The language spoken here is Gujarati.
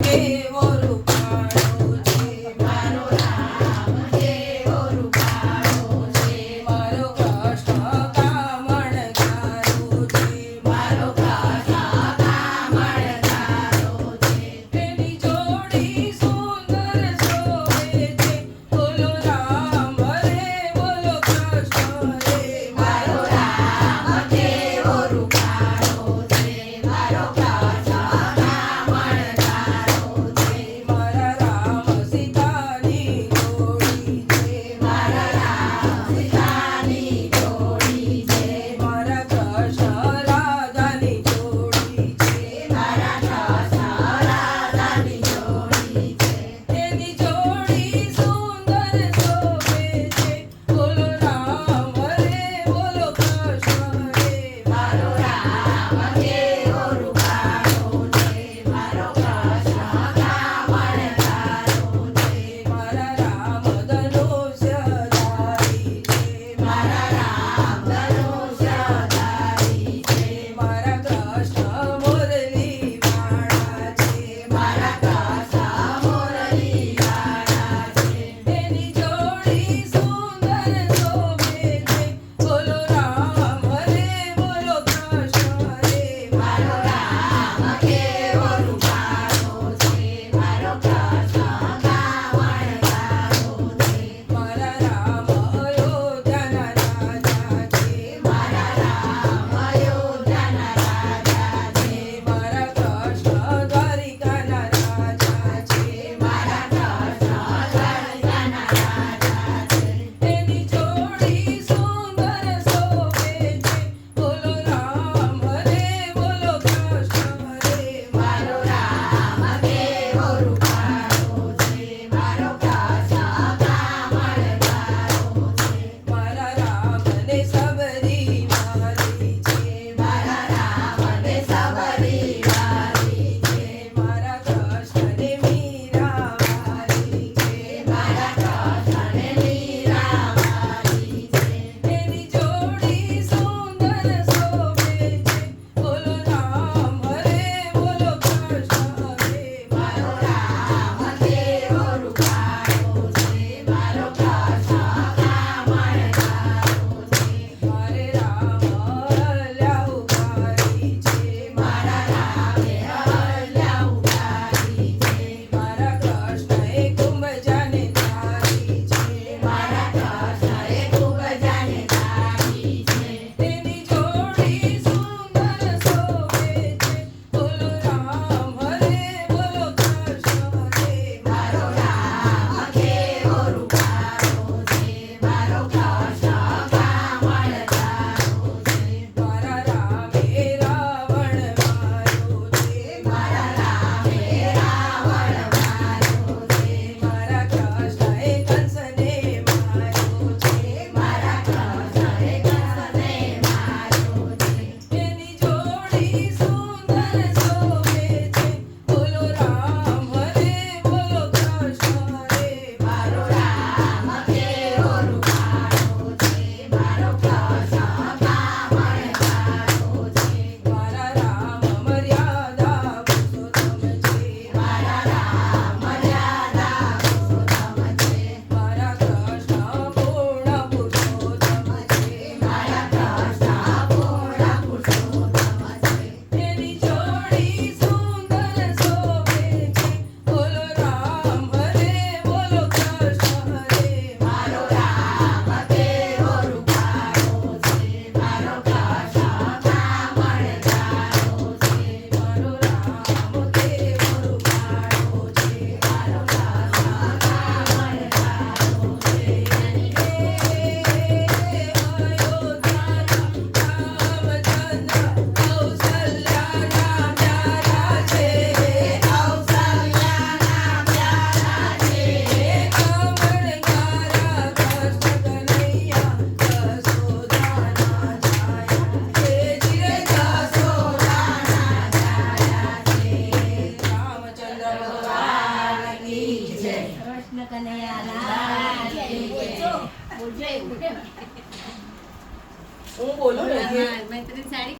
કેવો રૂપાળો છે મારો રામ, કેવો રૂપાળો છે મારો કૃષ્ણ કામણગારો છે મારો કૃષ્ણ કામણગારો છે તેની જોડી સુંદર શોભે છે બોલો રામ રે બોલો કૃષ્ણ રે મારો રામ કેવો રૂપાળો છે મારો કૃષ્ણ કામણગારો છે મારા રામ સીતાની જોડી છે મારા રામ સીતાની જોડી છે મારા કૃષ્ણ રાધાની જોડી છે મારા કૃષ્ણ રાધાની જોડી છે તેની જોડી સુંદર શોભે છે બોલો રામ રે બોલો કૃષ્ણ રે મારો રામ કેવો રૂપાળો છે મારો કૃષ્ણ કામણગારો છે મારા રામ ધનુષ્યધારી છે મારા રામ ધનુષ્યધારી છે મારા કૃષ્ણ મુરલી વાળા છે મારા કૃષ્ણ મુરલી વાળા છે તેની જોડી સુંદર શોભે છે બોલો રામ રે બોલો કૃષ્ણ રે મારો રામ કેવો રૂપાળો છે મારો કૃષ્ણ કામણગારો છે મારા રામ અયોધ્યાના રાજા છે મારા રામ અયોધ્યાના રાજા છે મારા કૃષ્ણ દ્વારિકાના રાજા છે મારા કૃષ્ણ દ્વારિકાના રાજા છે તેની જોડી સુંદર શોભે છે બોલો રામ રે બોલો કૃષ્ણ રે મારો રામ કેવો રૂપાળો છે મારો કૃષ્ણ કામણગારો છે મારા રામને સબરી વાલી છે મારા રામને સબરી વાલી છે મારા કૃષ્ણને મીરા વાલી છે મારા કૃષ્ણને મીરા વાલી છે તેની જોડી સુંદર શોભે છે બોલો રામ રે બોલો કૃષ્ણ રે મારો રામ કેવો રૂપાળો છે મારો કૃષ્ણ કામણગારો છે મારે રામ અહલ્યા ઉગારી છે મારા રામે અહલ્યા ઉગારી છે મારા કૃષ્ણએ કુંભજાને તારી છે મારા કૃષ્ણએ કુંભજાને તારી છે તેની જોડી સુંદર શોભે છે બોલો રામ રે બોલો કૃષ્ણ રે મારો રામ કેવો રૂપાળો છે મારો કૃષ્ણ કામણગારો છે મારા રામે રાવણ માર્યો છે મારા રામે રાવણ માર્યો છે મારા કૃષ્ણએ કંસને માર્યો છે મારા કૃષ્ણએ કંસને માર્યો છે તેની જોડી સુંદર શોભે છે બોલો રામ રે બોલો કૃષ્ણ રે મારો રામ કેવો રૂપાળો છે મારો કૃષ્ણ કામણગારો છે મારા રામ મર્યાદા પુરુષોત્તમ છે મારા રામ મર્યાદા પુરુષોત્તમ છે મારા કૃષ્ણ પૂર્ણ પુરુષોત્તમ છે મારા કૃષ્ણ પૂર્ણ પુરુષોત્તમ છે તેની જોડી સુંદર શોભે છે બોલો રામ રે બોલો કૃષ્ણ રે મારો રામ કેવો રૂપાળો છે મારો કૃષ્ણ કામણગારો છે મારો રામ કેવો રૂપાળો છે મારો કૃષ્ણ કામણગારો છે અયોધ્યાના રામચંદ્ર કૌશલ્યાના પ્યારા છે કૌશલ્યાના પ્યારા છે કામણગારા કૃષ્ણ કનૈયા જશોદાના છાયા છે ધીરે જશોદાના છાયા છે રામચંદ્ર ભગવાન કી જય કૃષ્ણ કનૈયા લાલ કી જય. બોલજો એવું કેમ? હું બોલું ને મેં તને સાડી